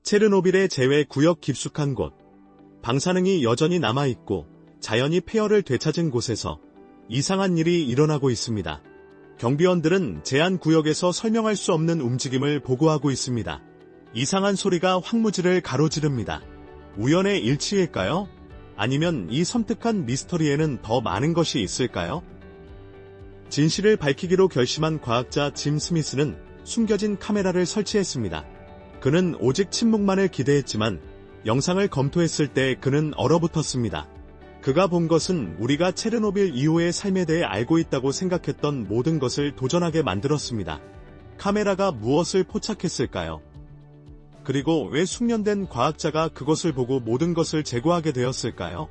체르노빌의 재외 구역 깊숙한 곳. 방사능이 여전히 남아있고 자연이 폐허를 되찾은 곳에서 이상한 일이 일어나고 있습니다. 경비원들은 제한 구역에서 설명할 수 없는 움직임을 보고하고 있습니다. 이상한 소리가 황무지를 가로지릅니다. 우연의 일치일까요? 아니면 이 섬뜩한 미스터리에는 더 많은 것이 있을까요? 진실을 밝히기로 결심한 과학자 짐 스미스는 숨겨진 카메라를 설치했습니다. 그는 오직 침묵만을 기대했지만 영상을 검토했을 때 그는 얼어붙었습니다. 그가 본 것은 우리가 체르노빌 이후의 삶에 대해 알고 있다고 생각했던 모든 것을 도전하게 만들었습니다. 카메라가 무엇을 포착했을까요? 그리고 왜 숙련된 과학자가 그것을 보고 모든 것을 제거하게 되었을까요?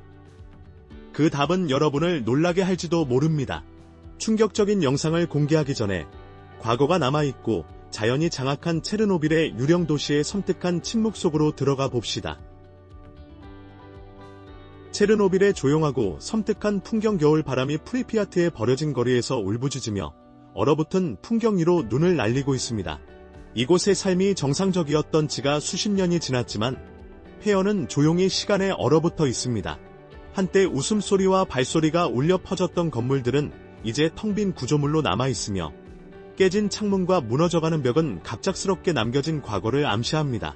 그 답은 여러분을 놀라게 할지도 모릅니다. 충격적인 영상을 공개하기 전에 과거가 남아있고 자연이 장악한 체르노빌의 유령 도시의 섬뜩한 침묵 속으로 들어가 봅시다. 체르노빌의 조용하고 섬뜩한 풍경. 겨울 바람이 프리피아트의 버려진 거리에서 울부짖으며 얼어붙은 풍경 위로 눈을 날리고 있습니다. 이곳의 삶이 정상적이었던 지가 수십 년이 지났지만 폐허는 조용히 시간에 얼어붙어 있습니다. 한때 웃음소리와 발소리가 울려 퍼졌던 건물들은 이제 텅 빈 구조물로 남아있으며 깨진 창문과 무너져가는 벽은 갑작스럽게 남겨진 과거를 암시합니다.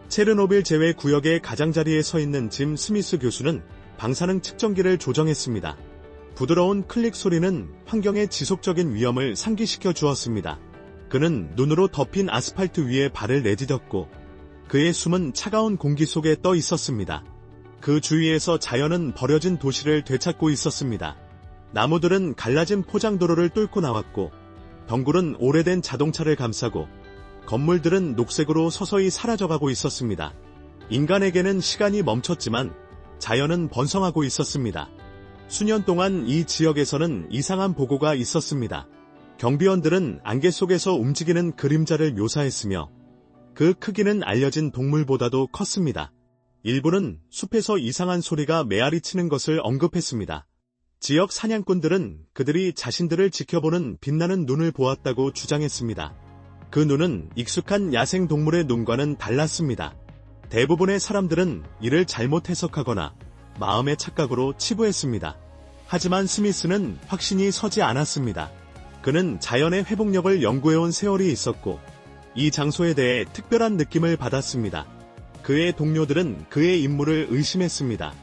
체르노빌 재외 구역의 가장자리에 서 있는 짐 스미스 교수는 방사능 측정기를 조정했습니다. 부드러운 클릭 소리는 환경의 지속적인 위험을 상기시켜 주었습니다. 그는 눈으로 덮인 아스팔트 위에 발을 내디뎠고 그의 숨은 차가운 공기 속에 떠 있었습니다. 그 주위에서 자연은 버려진 도시를 되찾고 있었습니다. 나무들은 갈라진 포장도로를 뚫고 나왔고 덩굴은 오래된 자동차를 감싸고 건물들은 녹색으로 서서히 사라져가고 있었습니다. 인간에게는 시간이 멈췄지만 자연은 번성하고 있었습니다. 수년 동안 이 지역에서는 이상한 보고가 있었습니다. 경비원들은 안개 속에서 움직이는 그림자를 묘사했으며 그 크기는 알려진 동물보다도 컸습니다. 일부는 숲에서 이상한 소리가 메아리치는 것을 언급했습니다. 지역 사냥꾼들은 그들이 자신들을 지켜보는 빛나는 눈을 보았다고 주장했습니다. 그 눈은 익숙한 야생 동물의 눈과는 달랐습니다. 대부분의 사람들은 이를 잘못 해석하거나 마음의 착각으로 치부했습니다. 하지만 스미스는 확신이 서지 않았습니다. 그는 자연의 회복력을 연구해온 세월이 있었고 이 장소에 대해 특별한 느낌을 받았습니다. 그의 동료들은 그의 임무를 의심했습니다.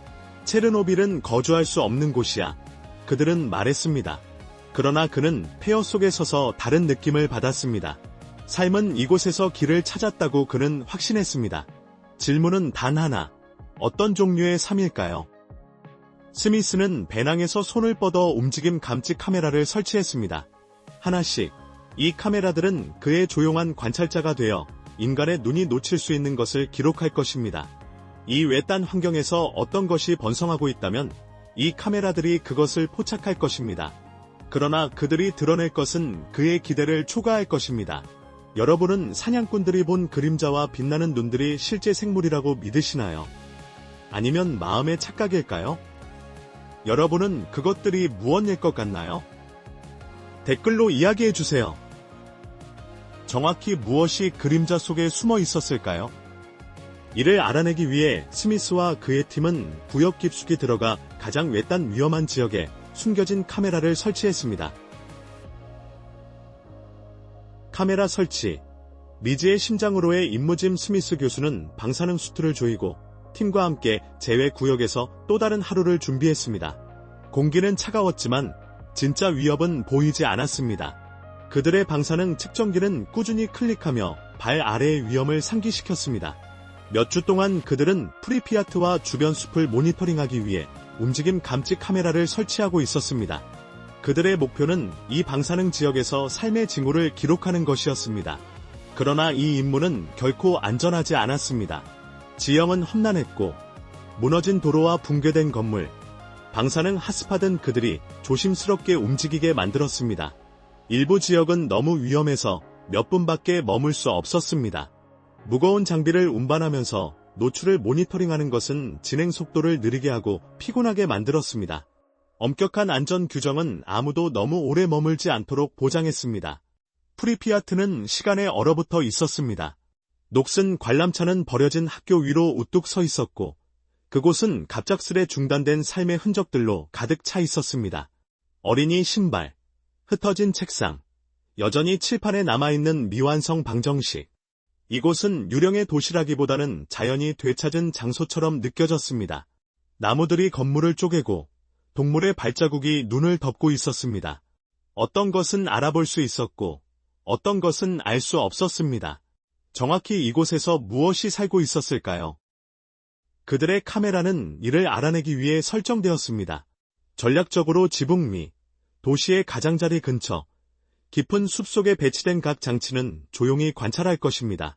체르노빌은 거주할 수 없는 곳이야. 그들은 말했습니다. 그러나 그는 폐허 속에 서서 다른 느낌을 받았습니다. 삶은 이곳에서 길을 찾았다고 그는 확신했습니다. 질문은 단 하나. 어떤 종류의 삶일까요? 스미스는 배낭에서 손을 뻗어 움직임 감지 카메라를 설치했습니다. 하나씩. 이 카메라들은 그의 조용한 관찰자가 되어 인간의 눈이 놓칠 수 있는 것을 기록할 것입니다. 이 외딴 환경에서 어떤 것이 번성하고 있다면 이 카메라들이 그것을 포착할 것입니다. 그러나 그들이 드러낼 것은 그의 기대를 초과할 것입니다. 여러분은 사냥꾼들이 본 그림자와 빛나는 눈들이 실제 생물이라고 믿으시나요? 아니면 마음의 착각일까요? 여러분은 그것들이 무엇일 것 같나요? 댓글로 이야기해주세요. 정확히 무엇이 그림자 속에 숨어 있었을까요? 이를 알아내기 위해 스미스와 그의 팀은 구역 깊숙이 들어가 가장 외딴 위험한 지역에 숨겨진 카메라를 설치했습니다. 카메라 설치. 미지의 심장으로의 임무. 짐 스미스 교수는 방사능 수트를 조이고 팀과 함께 재외 구역에서 또 다른 하루를 준비했습니다. 공기는 차가웠지만 진짜 위협은 보이지 않았습니다. 그들의 방사능 측정기는 꾸준히 클릭하며 발 아래의 위험을 상기시켰습니다. 몇 주 동안 그들은 프리피아트와 주변 숲을 모니터링하기 위해 움직임 감지 카메라를 설치하고 있었습니다. 그들의 목표는 이 방사능 지역에서 삶의 징후를 기록하는 것이었습니다. 그러나 이 임무는 결코 안전하지 않았습니다. 지형은 험난했고 무너진 도로와 붕괴된 건물, 방사능 핫스팟은 그들이 조심스럽게 움직이게 만들었습니다. 일부 지역은 너무 위험해서 몇 분밖에 머물 수 없었습니다. 무거운 장비를 운반하면서 노출을 모니터링하는 것은 진행 속도를 느리게 하고 피곤하게 만들었습니다. 엄격한 안전 규정은 아무도 너무 오래 머물지 않도록 보장했습니다. 프리피아트는 시간에 얼어붙어 있었습니다. 녹슨 관람차는 버려진 학교 위로 우뚝 서 있었고 그곳은 갑작스레 중단된 삶의 흔적들로 가득 차 있었습니다. 어린이 신발, 흩어진 책상, 여전히 칠판에 남아있는 미완성 방정식. 이곳은 유령의 도시라기보다는 자연이 되찾은 장소처럼 느껴졌습니다. 나무들이 건물을 쪼개고 동물의 발자국이 눈을 덮고 있었습니다. 어떤 것은 알아볼 수 있었고 어떤 것은 알 수 없었습니다. 정확히 이곳에서 무엇이 살고 있었을까요? 그들의 카메라는 이를 알아내기 위해 설정되었습니다. 전략적으로 지붕 위, 도시의 가장자리 근처, 깊은 숲속에 배치된 각 장치는 조용히 관찰할 것입니다.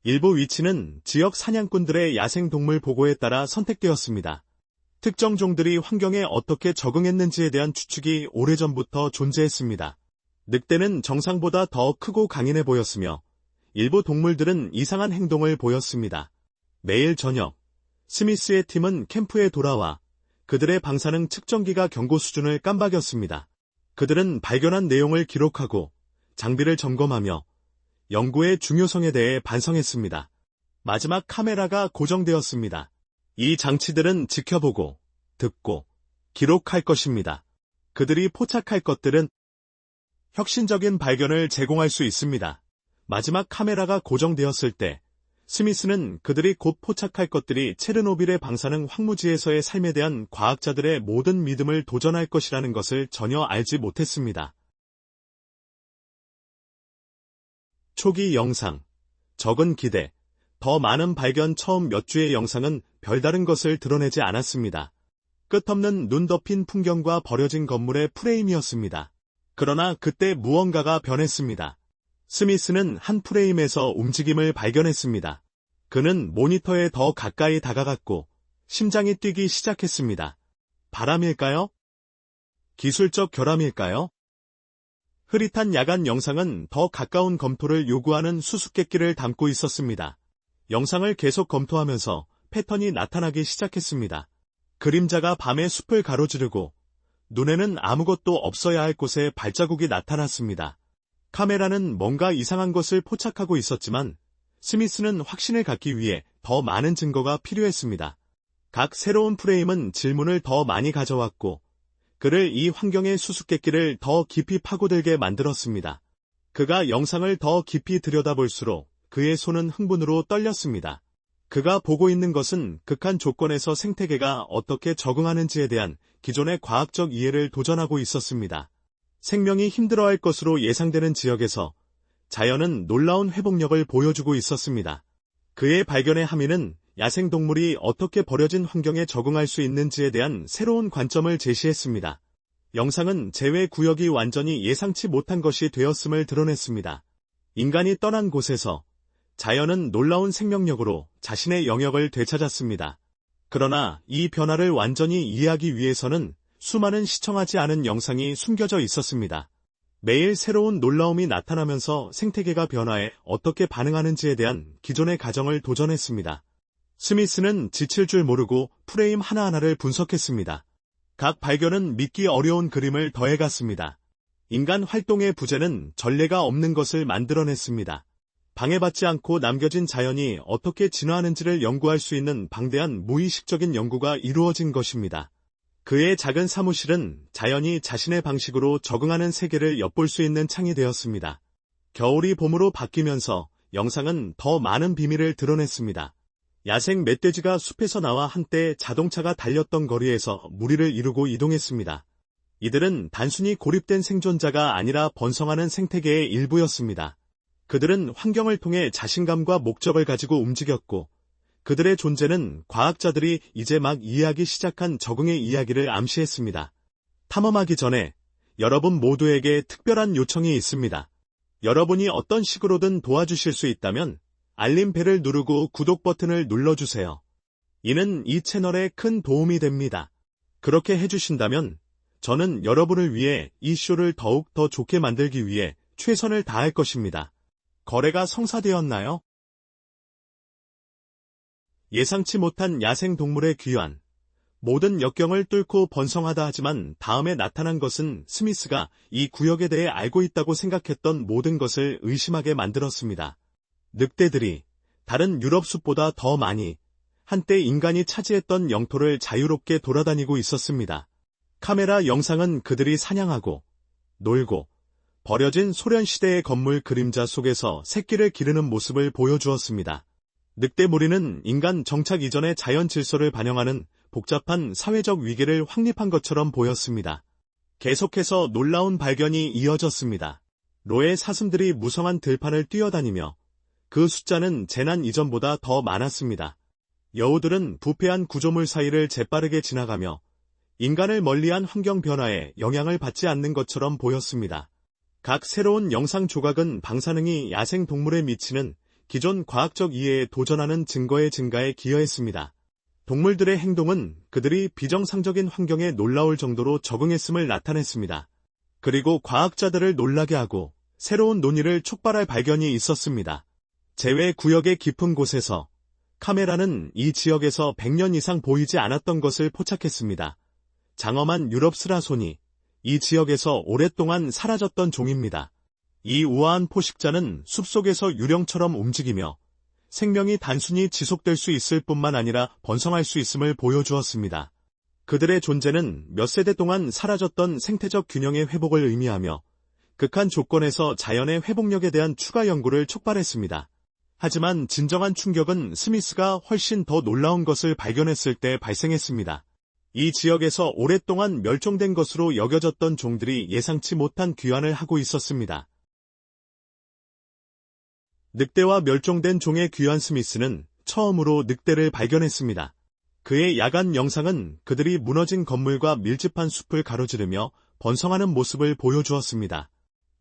일부 위치는 지역 사냥꾼들의 야생동물 보고에 따라 선택되었습니다. 특정 종들이 환경에 어떻게 적응했는지에 대한 추측이 오래전부터 존재했습니다. 늑대는 정상보다 더 크고 강인해 보였으며 일부 동물들은 이상한 행동을 보였습니다. 매일 저녁, 스미스의 팀은 캠프에 돌아와 그들의 방사능 측정기가 경고 수준을 깜박였습니다. 그들은 발견한 내용을 기록하고 장비를 점검하며 연구의 중요성에 대해 반성했습니다. 마지막 카메라가 고정되었습니다. 이 장치들은 지켜보고, 듣고, 기록할 것입니다. 그들이 포착할 것들은 혁신적인 발견을 제공할 수 있습니다. 마지막 카메라가 고정되었을 때 스미스는 그들이 곧 포착할 것들이 체르노빌의 방사능 황무지에서의 삶에 대한 과학자들의 모든 믿음을 도전할 것이라는 것을 전혀 알지 못했습니다. 초기 영상, 적은 기대, 더 많은 발견. 처음 몇 주의 영상은 별다른 것을 드러내지 않았습니다. 끝없는 눈 덮인 풍경과 버려진 건물의 프레임이었습니다. 그러나 그때 무언가가 변했습니다. 스미스는 한 프레임에서 움직임을 발견했습니다. 그는 모니터에 더 가까이 다가갔고 심장이 뛰기 시작했습니다. 바람일까요? 기술적 결함일까요? 흐릿한 야간 영상은 더 가까운 검토를 요구하는 수수께끼를 담고 있었습니다. 영상을 계속 검토하면서 패턴이 나타나기 시작했습니다. 그림자가 밤의 숲을 가로지르고 눈에는 아무것도 없어야 할 곳에 발자국이 나타났습니다. 카메라는 뭔가 이상한 것을 포착하고 있었지만 스미스는 확신을 갖기 위해 더 많은 증거가 필요했습니다. 각 새로운 프레임은 질문을 더 많이 가져왔고 그를 이 환경의 수수께끼를 더 깊이 파고들게 만들었습니다. 그가 영상을 더 깊이 들여다볼수록 그의 손은 흥분으로 떨렸습니다. 그가 보고 있는 것은 극한 조건에서 생태계가 어떻게 적응하는지에 대한 기존의 과학적 이해를 도전하고 있었습니다. 생명이 힘들어할 것으로 예상되는 지역에서 자연은 놀라운 회복력을 보여주고 있었습니다. 그의 발견의 함의는 야생동물이 어떻게 버려진 환경에 적응할 수 있는지에 대한 새로운 관점을 제시했습니다. 영상은 제외 구역이 완전히 예상치 못한 것이 되었음을 드러냈습니다. 인간이 떠난 곳에서 자연은 놀라운 생명력으로 자신의 영역을 되찾았습니다. 그러나 이 변화를 완전히 이해하기 위해서는 수많은 시청하지 않은 영상이 숨겨져 있었습니다. 매일 새로운 놀라움이 나타나면서 생태계가 변화에 어떻게 반응하는지에 대한 기존의 가정을 도전했습니다. 스미스는 지칠 줄 모르고 프레임 하나하나를 분석했습니다. 각 발견은 믿기 어려운 그림을 더해갔습니다. 인간 활동의 부재는 전례가 없는 것을 만들어냈습니다. 방해받지 않고 남겨진 자연이 어떻게 진화하는지를 연구할 수 있는 방대한 무의식적인 연구가 이루어진 것입니다. 그의 작은 사무실은 자연이 자신의 방식으로 적응하는 세계를 엿볼 수 있는 창이 되었습니다. 겨울이 봄으로 바뀌면서 영상은 더 많은 비밀을 드러냈습니다. 야생 멧돼지가 숲에서 나와 한때 자동차가 달렸던 거리에서 무리를 이루고 이동했습니다. 이들은 단순히 고립된 생존자가 아니라 번성하는 생태계의 일부였습니다. 그들은 환경을 통해 자신감과 목적을 가지고 움직였고 그들의 존재는 과학자들이 이제 막 이해하기 시작한 적응의 이야기를 암시했습니다. 탐험하기 전에 여러분 모두에게 특별한 요청이 있습니다. 여러분이 어떤 식으로든 도와주실 수 있다면 알림벨을 누르고 구독 버튼을 눌러주세요. 이는 이 채널에 큰 도움이 됩니다. 그렇게 해주신다면 저는 여러분을 위해 이 쇼를 더욱 더 좋게 만들기 위해 최선을 다할 것입니다. 거래가 성사되었나요? 예상치 못한 야생동물의 귀환. 모든 역경을 뚫고 번성하다 하지만 다음에 나타난 것은 스미스가 이 구역에 대해 알고 있다고 생각했던 모든 것을 의심하게 만들었습니다. 늑대들이 다른 유럽 숲보다 더 많이 한때 인간이 차지했던 영토를 자유롭게 돌아다니고 있었습니다. 카메라 영상은 그들이 사냥하고 놀고 버려진 소련 시대의 건물 그림자 속에서 새끼를 기르는 모습을 보여주었습니다. 늑대 무리는 인간 정착 이전의 자연 질서를 반영하는 복잡한 사회적 위계를 확립한 것처럼 보였습니다. 계속해서 놀라운 발견이 이어졌습니다. 로의 사슴들이 무성한 들판을 뛰어다니며 그 숫자는 재난 이전보다 더 많았습니다. 여우들은 부패한 구조물 사이를 재빠르게 지나가며 인간을 멀리한 환경 변화에 영향을 받지 않는 것처럼 보였습니다. 각 새로운 영상 조각은 방사능이 야생 동물에 미치는 기존 과학적 이해에 도전하는 증거의 증가에 기여했습니다. 동물들의 행동은 그들이 비정상적인 환경에 놀라울 정도로 적응했음을 나타냈습니다. 그리고 과학자들을 놀라게 하고 새로운 논의를 촉발할 발견이 있었습니다. 제외 구역의 깊은 곳에서 카메라는 이 지역에서 100년 이상 보이지 않았던 것을 포착했습니다. 장엄한 유럽 스라손이 이 지역에서 오랫동안 사라졌던 종입니다. 이 우아한 포식자는 숲속에서 유령처럼 움직이며 생명이 단순히 지속될 수 있을 뿐만 아니라 번성할 수 있음을 보여주었습니다. 그들의 존재는 몇 세대 동안 사라졌던 생태적 균형의 회복을 의미하며 극한 조건에서 자연의 회복력에 대한 추가 연구를 촉발했습니다. 하지만 진정한 충격은 스미스가 훨씬 더 놀라운 것을 발견했을 때 발생했습니다. 이 지역에서 오랫동안 멸종된 것으로 여겨졌던 종들이 예상치 못한 귀환을 하고 있었습니다. 늑대와 멸종된 종의 귀환. 스미스는 처음으로 늑대를 발견했습니다. 그의 야간 영상은 그들이 무너진 건물과 밀집한 숲을 가로지르며 번성하는 모습을 보여주었습니다.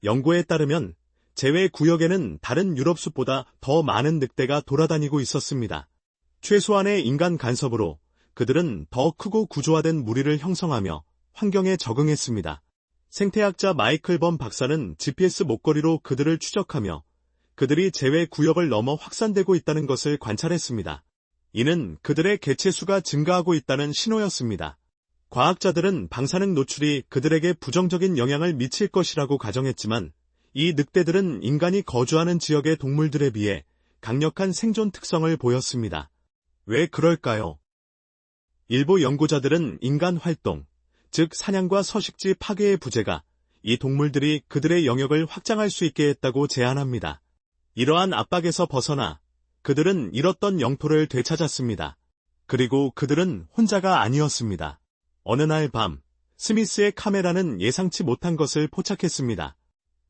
연구에 따르면 제외 구역에는 다른 유럽 숲보다 더 많은 늑대가 돌아다니고 있었습니다. 최소한의 인간 간섭으로 그들은 더 크고 구조화된 무리를 형성하며 환경에 적응했습니다. 생태학자 마이클 범 박사는 GPS 목걸이로 그들을 추적하며 그들이 제외 구역을 넘어 확산되고 있다는 것을 관찰했습니다. 이는 그들의 개체수가 증가하고 있다는 신호였습니다. 과학자들은 방사능 노출이 그들에게 부정적인 영향을 미칠 것이라고 가정했지만 이 늑대들은 인간이 거주하는 지역의 동물들에 비해 강력한 생존 특성을 보였습니다. 왜 그럴까요? 일부 연구자들은 인간 활동, 즉 사냥과 서식지 파괴의 부재가 이 동물들이 그들의 영역을 확장할 수 있게 했다고 제안합니다. 이러한 압박에서 벗어나 그들은 잃었던 영토를 되찾았습니다. 그리고 그들은 혼자가 아니었습니다. 어느 날 밤, 스미스의 카메라는 예상치 못한 것을 포착했습니다.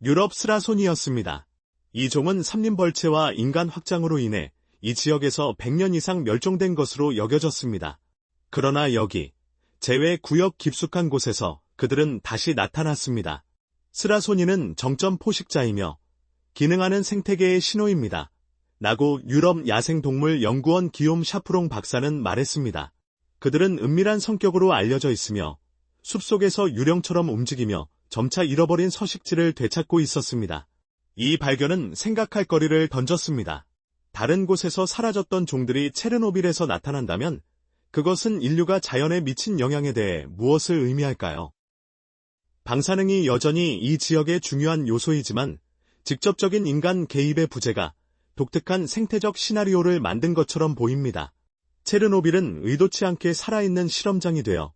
유럽 스라손이었습니다. 이 종은 삼림벌채와 인간 확장으로 인해 이 지역에서 100년 이상 멸종된 것으로 여겨졌습니다. 그러나 여기, 제외 구역 깊숙한 곳에서 그들은 다시 나타났습니다. 스라소니는 정점 포식자이며 기능하는 생태계의 신호입니다. 라고 유럽 야생동물 연구원 기욤 샤프롱 박사는 말했습니다. 그들은 은밀한 성격으로 알려져 있으며 숲속에서 유령처럼 움직이며 점차 잃어버린 서식지를 되찾고 있었습니다. 이 발견은 생각할 거리를 던졌습니다. 다른 곳에서 사라졌던 종들이 체르노빌에서 나타난다면 그것은 인류가 자연에 미친 영향에 대해 무엇을 의미할까요? 방사능이 여전히 이 지역의 중요한 요소이지만 직접적인 인간 개입의 부재가 독특한 생태적 시나리오를 만든 것처럼 보입니다. 체르노빌은 의도치 않게 살아있는 실험장이 되어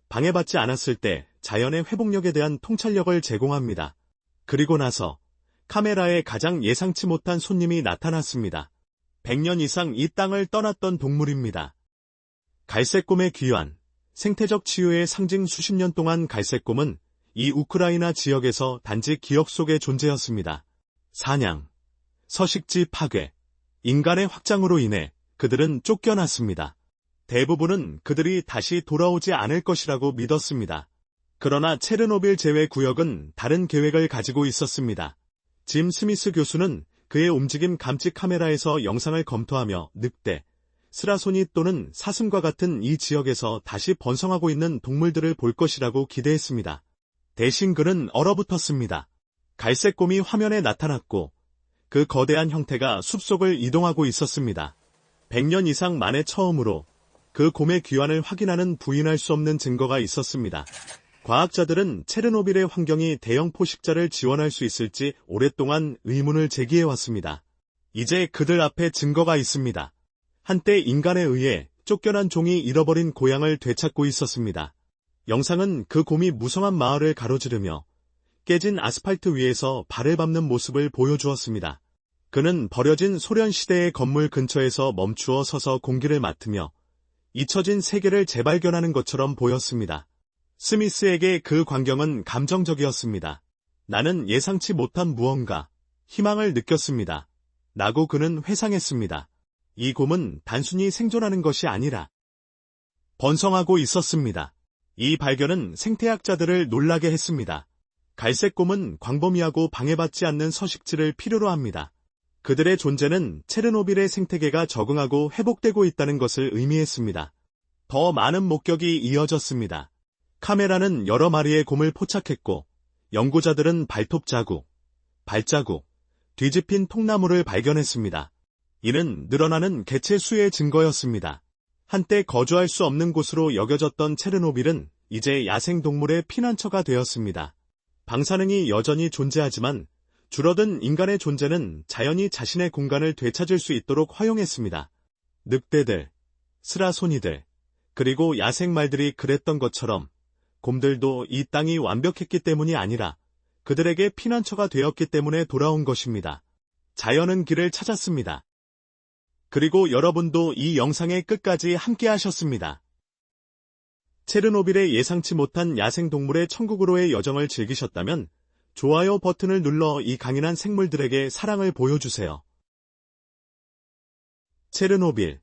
방해받지 않았을 때 자연의 회복력에 대한 통찰력을 제공합니다. 그리고 나서 카메라에 가장 예상치 못한 손님이 나타났습니다. 100년 이상 이 땅을 떠났던 동물입니다. 갈색곰의 귀환, 생태적 치유의 상징. 수십 년 동안 갈색곰은 이 우크라이나 지역에서 단지 기억 속의 존재였습니다. 사냥, 서식지 파괴, 인간의 확장으로 인해 그들은 쫓겨났습니다. 대부분은 그들이 다시 돌아오지 않을 것이라고 믿었습니다. 그러나 체르노빌 제외 구역은 다른 계획을 가지고 있었습니다. 짐 스미스 교수는 그의 움직임 감지 카메라에서 영상을 검토하며 늑대, 스라소니 또는 사슴과 같은 이 지역에서 다시 번성하고 있는 동물들을 볼 것이라고 기대했습니다. 대신 그는 얼어붙었습니다. 갈색곰이 화면에 나타났고 그 거대한 형태가 숲속을 이동하고 있었습니다. 100년 이상 만에 처음으로 그 곰의 귀환을 확인하는 부인할 수 없는 증거가 있었습니다. 과학자들은 체르노빌의 환경이 대형 포식자를 지원할 수 있을지 오랫동안 의문을 제기해왔습니다. 이제 그들 앞에 증거가 있습니다. 한때 인간에 의해 쫓겨난 종이 잃어버린 고향을 되찾고 있었습니다. 영상은 그 곰이 무성한 마을을 가로지르며 깨진 아스팔트 위에서 발을 밟는 모습을 보여주었습니다. 그는 버려진 소련 시대의 건물 근처에서 멈추어 서서 공기를 맡으며 잊혀진 세계를 재발견하는 것처럼 보였습니다. 스미스에게 그 광경은 감정적이었습니다. 나는 예상치 못한 무언가, 희망을 느꼈습니다. 라고 그는 회상했습니다. 이 곰은 단순히 생존하는 것이 아니라 번성하고 있었습니다. 이 발견은 생태학자들을 놀라게 했습니다. 갈색곰은 광범위하고 방해받지 않는 서식지를 필요로 합니다. 그들의 존재는 체르노빌의 생태계가 적응하고 회복되고 있다는 것을 의미했습니다. 더 많은 목격이 이어졌습니다. 카메라는 여러 마리의 곰을 포착했고 연구자들은 발톱 자국, 발자국, 뒤집힌 통나무를 발견했습니다. 이는 늘어나는 개체 수의 증거였습니다. 한때 거주할 수 없는 곳으로 여겨졌던 체르노빌은 이제 야생동물의 피난처가 되었습니다. 방사능이 여전히 존재하지만 줄어든 인간의 존재는 자연이 자신의 공간을 되찾을 수 있도록 허용했습니다. 늑대들, 스라소니들, 그리고 야생말들이 그랬던 것처럼 곰들도 이 땅이 완벽했기 때문이 아니라 그들에게 피난처가 되었기 때문에 돌아온 것입니다. 자연은 길을 찾았습니다. 그리고 여러분도 이 영상의 끝까지 함께 하셨습니다. 체르노빌의 예상치 못한 야생동물의 천국으로의 여정을 즐기셨다면 좋아요 버튼을 눌러 이 강인한 생물들에게 사랑을 보여주세요. 체르노빌.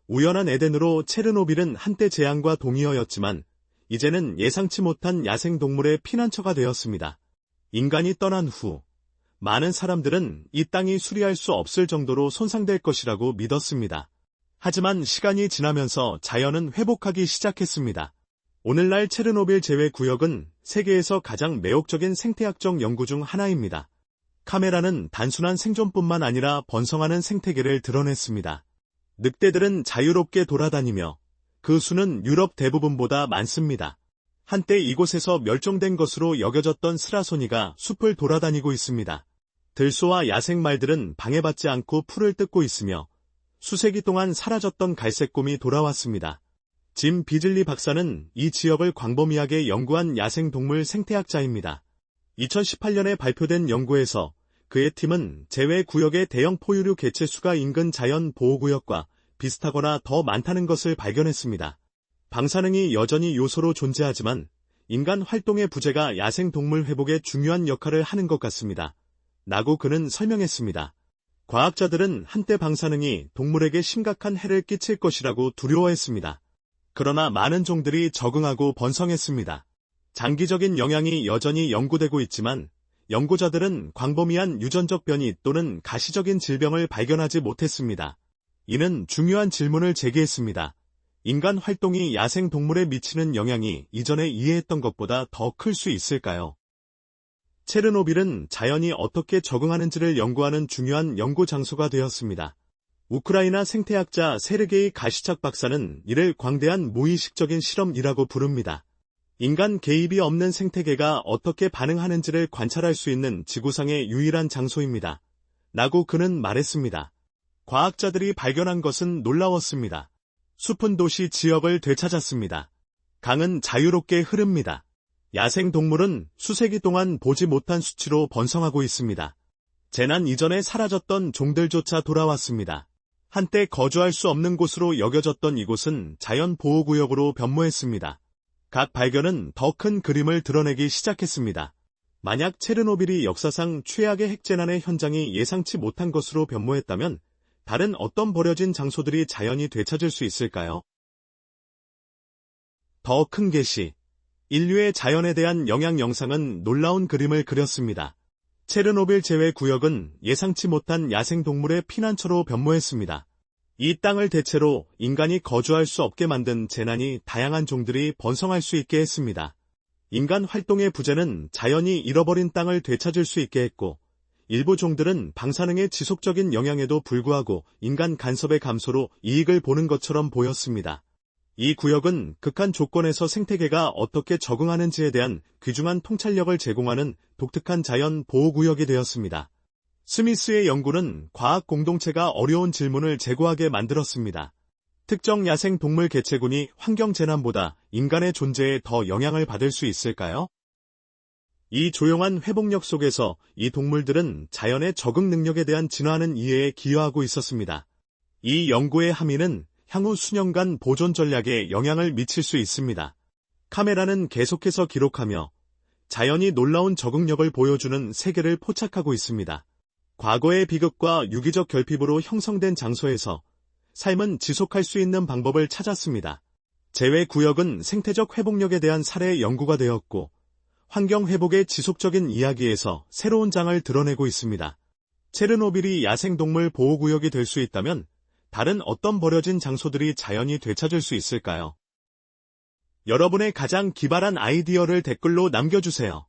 우연한 에덴으로 체르노빌은 한때 재앙과 동의어였지만 이제는 예상치 못한 야생동물의 피난처가 되었습니다. 인간이 떠난 후 많은 사람들은 이 땅이 수리할 수 없을 정도로 손상될 것이라고 믿었습니다. 하지만 시간이 지나면서 자연은 회복하기 시작했습니다. 오늘날 체르노빌 재외구역은 세계에서 가장 매혹적인 생태학적 연구 중 하나입니다. 카메라는 단순한 생존뿐만 아니라 번성하는 생태계를 드러냈습니다. 늑대들은 자유롭게 돌아다니며 그 수는 유럽 대부분보다 많습니다. 한때 이곳에서 멸종된 것으로 여겨졌던 스라소니가 숲을 돌아다니고 있습니다. 들소와 야생말들은 방해받지 않고 풀을 뜯고 있으며 수세기 동안 사라졌던 갈색곰이 돌아왔습니다. 짐 비즐리 박사는 이 지역을 광범위하게 연구한 야생동물 생태학자입니다. 2018년에 발표된 연구에서 그의 팀은 재외구역의 대형 포유류 개체 수가 인근 자연 보호구역과 비슷하거나 더 많다는 것을 발견했습니다. 방사능이 여전히 요소로 존재하지만 인간 활동의 부재가 야생동물 회복에 중요한 역할을 하는 것 같습니다. 라고 그는 설명했습니다. 과학자들은 한때 방사능이 동물에게 심각한 해를 끼칠 것이라고 두려워했습니다. 그러나 많은 종들이 적응하고 번성했습니다. 장기적인 영향이 여전히 연구되고 있지만 연구자들은 광범위한 유전적 변이 또는 가시적인 질병을 발견하지 못했습니다. 이는 중요한 질문을 제기했습니다. 인간 활동이 야생동물에 미치는 영향이 이전에 이해했던 것보다 더 클 수 있을까요? 체르노빌은 자연이 어떻게 적응하는지를 연구하는 중요한 연구 장소가 되었습니다. 우크라이나 생태학자 세르게이 가시착 박사는 이를 광대한 무의식적인 실험이라고 부릅니다. 인간 개입이 없는 생태계가 어떻게 반응하는지를 관찰할 수 있는 지구상의 유일한 장소입니다. 라고 그는 말했습니다. 과학자들이 발견한 것은 놀라웠습니다. 숲은 도시 지역을 되찾았습니다. 강은 자유롭게 흐릅니다. 야생동물은 수세기 동안 보지 못한 수치로 번성하고 있습니다. 재난 이전에 사라졌던 종들조차 돌아왔습니다. 한때 거주할 수 없는 곳으로 여겨졌던 이곳은 자연보호구역으로 변모했습니다. 각 발견은 더 큰 그림을 드러내기 시작했습니다. 만약 체르노빌이 역사상 최악의 핵재난의 현장이 예상치 못한 것으로 변모했다면 다른 어떤 버려진 장소들이 자연이 되찾을 수 있을까요? 더 큰 계시. 인류의 자연에 대한 영향 영상은 놀라운 그림을 그렸습니다. 체르노빌 재외구역은 예상치 못한 야생동물의 피난처로 변모했습니다. 이 땅을 대체로 인간이 거주할 수 없게 만든 재난이 다양한 종들이 번성할 수 있게 했습니다. 인간 활동의 부재는 자연이 잃어버린 땅을 되찾을 수 있게 했고, 일부 종들은 방사능의 지속적인 영향에도 불구하고 인간 간섭의 감소로 이익을 보는 것처럼 보였습니다. 이 구역은 극한 조건에서 생태계가 어떻게 적응하는지에 대한 귀중한 통찰력을 제공하는 독특한 자연 보호구역이 되었습니다. 스미스의 연구는 과학 공동체가 어려운 질문을 제고하게 만들었습니다. 특정 야생 동물 개체군이 환경 재난보다 인간의 존재에 더 영향을 받을 수 있을까요? 이 조용한 회복력 속에서 이 동물들은 자연의 적응 능력에 대한 진화하는 이해에 기여하고 있었습니다. 이 연구의 함의는 향후 수년간 보존 전략에 영향을 미칠 수 있습니다. 카메라는 계속해서 기록하며 자연이 놀라운 적응력을 보여주는 세계를 포착하고 있습니다. 과거의 비극과 유기적 결핍으로 형성된 장소에서 삶은 지속할 수 있는 방법을 찾았습니다. 재회 구역은 생태적 회복력에 대한 사례 연구가 되었고 환경 회복의 지속적인 이야기에서 새로운 장을 드러내고 있습니다. 체르노빌이 야생동물 보호구역이 될 수 있다면 다른 어떤 버려진 장소들이 자연히 되찾을 수 있을까요? 여러분의 가장 기발한 아이디어를 댓글로 남겨주세요.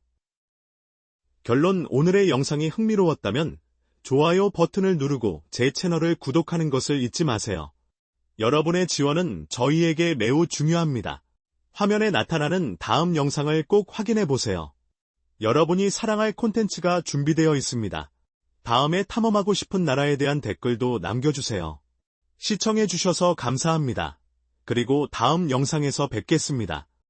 결론: 오늘의 영상이 흥미로웠다면 좋아요 버튼을 누르고 제 채널을 구독하는 것을 잊지 마세요. 여러분의 지원은 저희에게 매우 중요합니다. 화면에 나타나는 다음 영상을 꼭 확인해 보세요. 여러분이 사랑할 콘텐츠가 준비되어 있습니다. 다음에 탐험하고 싶은 나라에 대한 댓글도 남겨주세요. 시청해 주셔서 감사합니다. 그리고 다음 영상에서 뵙겠습니다.